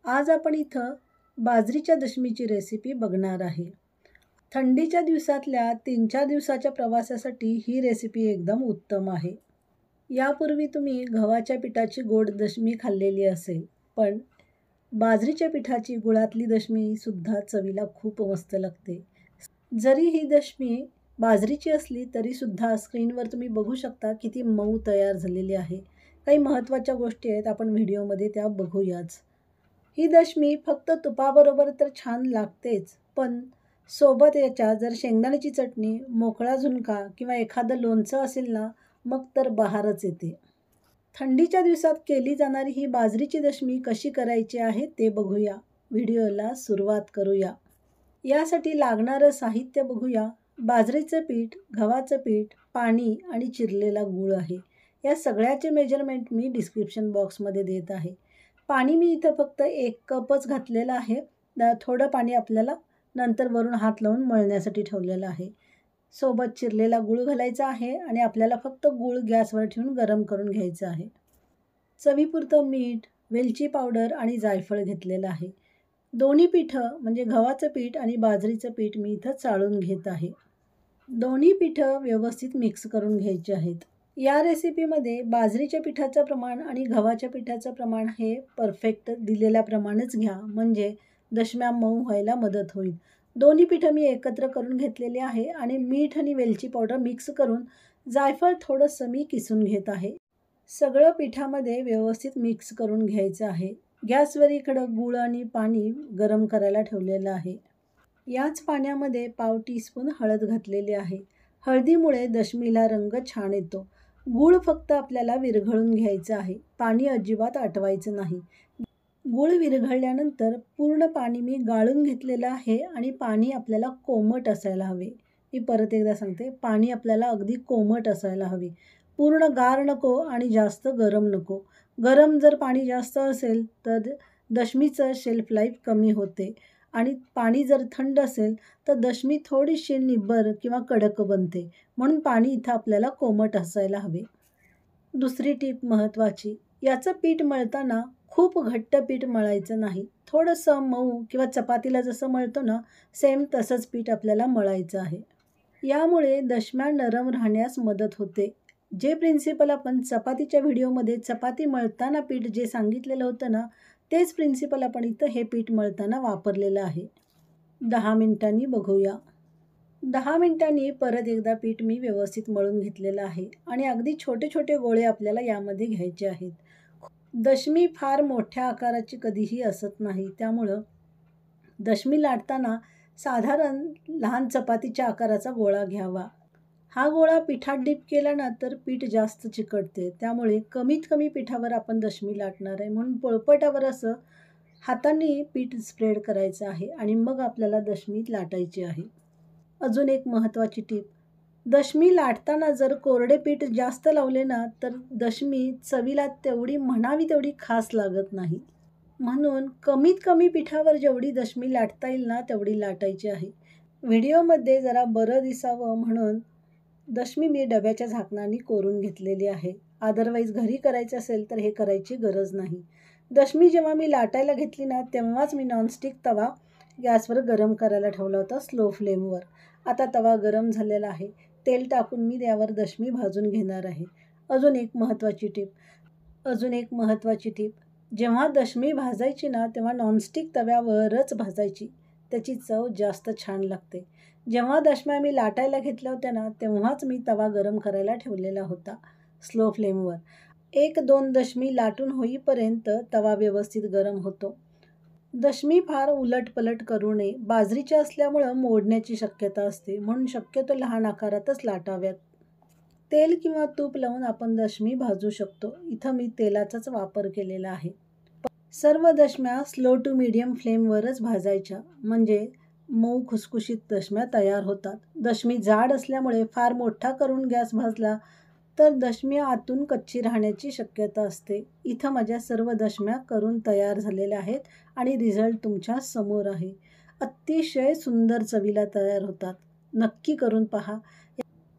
आज आपण इथं बाजरीच्या दशमीची रेसिपी बघणार आहे. थंडीच्या दिवसातल्या 3-4 दिवसाच्या प्रवासासाठी ही रेसिपी एकदम उत्तम आहे. यापूर्वी तुम्ही गव्हाच्या पिठाची गोड दशमी खाल्लेली असेल, पण बाजरीच्या पिठाची गुळातली दशमीसुद्धा चवीला खूप मस्त लागते. जरी ही दशमी बाजरीची असली तरीसुद्धा स्क्रीनवर तुम्ही बघू शकता किती मऊ तयार झालेली आहे. काही महत्त्वाच्या गोष्टी आहेत, आपण व्हिडिओमध्ये त्या बघूयाच. ही दशमी फक्त तुपाबरोबर तर छान लागतेच, पण सोबत याच्या जर शेंगदाण्याची चटणी, मोकळा झुणका किंवा एखादं लोणचं असेल ना, मग तर बहारच येते. थंडीच्या दिवसात केली जाणारी ही बाजरीची दशमी कशी करायची आहे ते बघूया. व्हिडिओला सुरुवात करूया. यासाठी लागणारं साहित्य बघूया. बाजरीचं पीठ, गव्हाचं पीठ, पाणी आणि चिरलेला गूळ आहे. या सगळ्याचे मेजरमेंट मी डिस्क्रिप्शन बॉक्समध्ये देत आहे. पाणी मी इथं फक्त 1 कपच घातलेलं आहे. थोडं पाणी आपल्याला नंतर वरून हात लावून मळण्यासाठी ठेवलेलं आहे. सोबत चिरलेला गूळ घालायचा आहे आणि आपल्याला फक्त गूळ गॅसवर ठेवून गरम करून घ्यायचं आहे. चवीपुरतं मीठ, वेलची पावडर आणि जायफळ घेतलेलं आहे. दोन्ही पिठं म्हणजे गव्हाचं पीठ आणि बाजरीचं पीठ मी इथं चाळून घेत आहे. दोन्ही पिठं व्यवस्थित मिक्स करून घ्यायची आहेत. या रेसिपीमध्ये बाजरीच्या पिठाचं प्रमाण आणि गव्हाच्या पिठाचं प्रमाण हे परफेक्ट दिलेल्याप्रमाणेच घ्या, म्हणजे दशम्या मऊ व्हायला मदत होईल. दोन्ही पिठं मी एकत्र करून घेतलेली आहे आणि मीठ आणि वेलची पावडर मिक्स करून जायफळ थोडंसं मी किसून घेत आहे. सगळं पिठामध्ये व्यवस्थित मिक्स करून घ्यायचं आहे. गॅसवर इकडं गूळ आणि पाणी गरम करायला ठेवलेलं आहे. याच पाण्यामध्ये पाव टीस्पून हळद घातलेली आहे. हळदीमुळे दशमीला रंग छान येतो. गूळ फक्त आपल्याला विरघळून घ्यायचं आहे, पाणी अजिबात आटवायचं नाही. गूळ विरघळल्यानंतर पूर्ण पाणी मी गाळून घेतलेलं आहे आणि पाणी आपल्याला कोमट असायला हवे. मी परत एकदा सांगते, पाणी आपल्याला अगदी कोमट असायला हवे. पूर्ण गार नको आणि जास्त गरम नको. गरम जर पाणी जास्त असेल तर दशमीचं शेल्फ लाईफ कमी होते आणि पाणी जर थंड असेल तर दशमी थोडीशी निब्बर किंवा कडक बनते. म्हणून पाणी इथं आपल्याला कोमट असायला हवे. दुसरी टीप महत्त्वाची, याचं पीठ मळताना खूप घट्ट पीठ मळायचं नाही. थोडंसं मऊ किंवा चपातीला जसं मळतो ना, सेम तसंच पीठ आपल्याला मळायचं आहे. यामुळे दशम्या नरम राहण्यास मदत होते. जे प्रिन्सिपल आपण चपातीच्या व्हिडिओमध्ये चपाती मळताना पीठ जे सांगितलेलं होतं ना, तेच प्रिन्सिपल आपण इथं हे पीठ मळताना वापरलेलं आहे. 10 मिनिटांनी बघूया. 10 मिनिटांनी परत एकदा पीठ मी व्यवस्थित मळून घेतलेलं आहे आणि अगदी छोटे छोटे गोळे आपल्याला यामध्ये घ्यायचे आहेत. दशमी फार मोठ्या आकाराची कधीही असत नाही, त्यामुळं दशमी लाटताना साधारण लहान चपातीच्या आकाराचा गोळा घ्यावा. हा गोळा पिठात डीप केला ना तर पीठ जास्त चिकटते, त्यामुळे कमीत कमी पिठावर आपण दशमी लाटणार आहे. म्हणून पोळपाटावर असं हातांनी पीठ स्प्रेड करायचं आहे आणि मग आपल्याला दशमी लाटायची आहे. अजून एक महत्त्वाची टीप, दशमी लाटताना जर कोरडे पीठ जास्त लावले ना तर दशमी चवीला तेवढी म्हणावी तेवढी खास लागत नाही. म्हणून कमीत कमी पिठावर जेवढी दशमी लाटता येईल ना तेवढी लाटायची आहे. व्हिडिओमध्ये जरा बरं दिसावं म्हणून दशमी मी डब्याच्या झाकणाने कोरून घेतलेली आहे. अदरवाईज घरी करायचं असेल तर हे करायची गरज नाही. दशमी जेव्हा मी लाटायला घेतली ना तेव्हाच मी नॉनस्टिक तवा गॅसवर गरम करायला ठेवला होता स्लो फ्लेमवर. आता तवा गरम झालेला आहे. तेल टाकून मी त्यावर दशमी भाजून घेणार आहे. अजून एक महत्त्वाची टीप, जेव्हा दशमी भाजायची ना तेव्हा नॉनस्टिक तव्यावरच भाजायची. त्याची चव जास्त छान लागते. जेव्हा दशम्या मी लाटायला घेतल्या होत्या ना तेव्हाच मी तवा गरम करायला ठेवलेला होता स्लो फ्लेमवर. 1-2 दशमी लाटून होईपर्यंत तवा व्यवस्थित गरम होतो. दशमी फार उलटपलट करू नये. बाजरीच्या असल्यामुळं मोडण्याची शक्यता असते, म्हणून शक्यतो लहान आकारातच लाटाव्यात. तेल किंवा तूप लावून आपण दशमी भाजू शकतो. इथं मी तेलाचाच वापर केलेला आहे. सर्व दशम्या स्लो टू मीडियम फ्लेमवरच भाजायच्या, म्हणजे मऊ खुसखुशीत दशम्या तयार होतात. दशमी जाड असल्यामुळे फार मोठा करून गॅस भाजला तर दशमी आतून कच्ची राहण्याची शक्यता असते. इथं माझ्या सर्व दशम्या करून तयार झालेल्या आहेत आणि रिझल्ट तुमच्या समोर आहे. अतिशय सुंदर चवीला तयार होतात. नक्की करून पहा.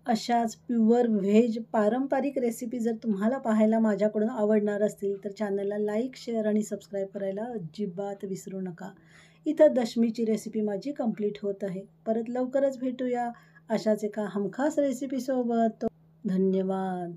अशाच प्युअर व्हेज पारंपरिक रेसिपी जर तुम्हाला पाहायला माझ्याकडून आवडणार असतील तर चॅनलला लाईक, शेअर आणि सबस्क्राईब करायला अजिबात विसरू नका. इथं दशमीची रेसिपी माझी कंप्लीट होत आहे. परत लवकरच भेटूया अशाच एका हमखास रेसिपीसोबत. धन्यवाद.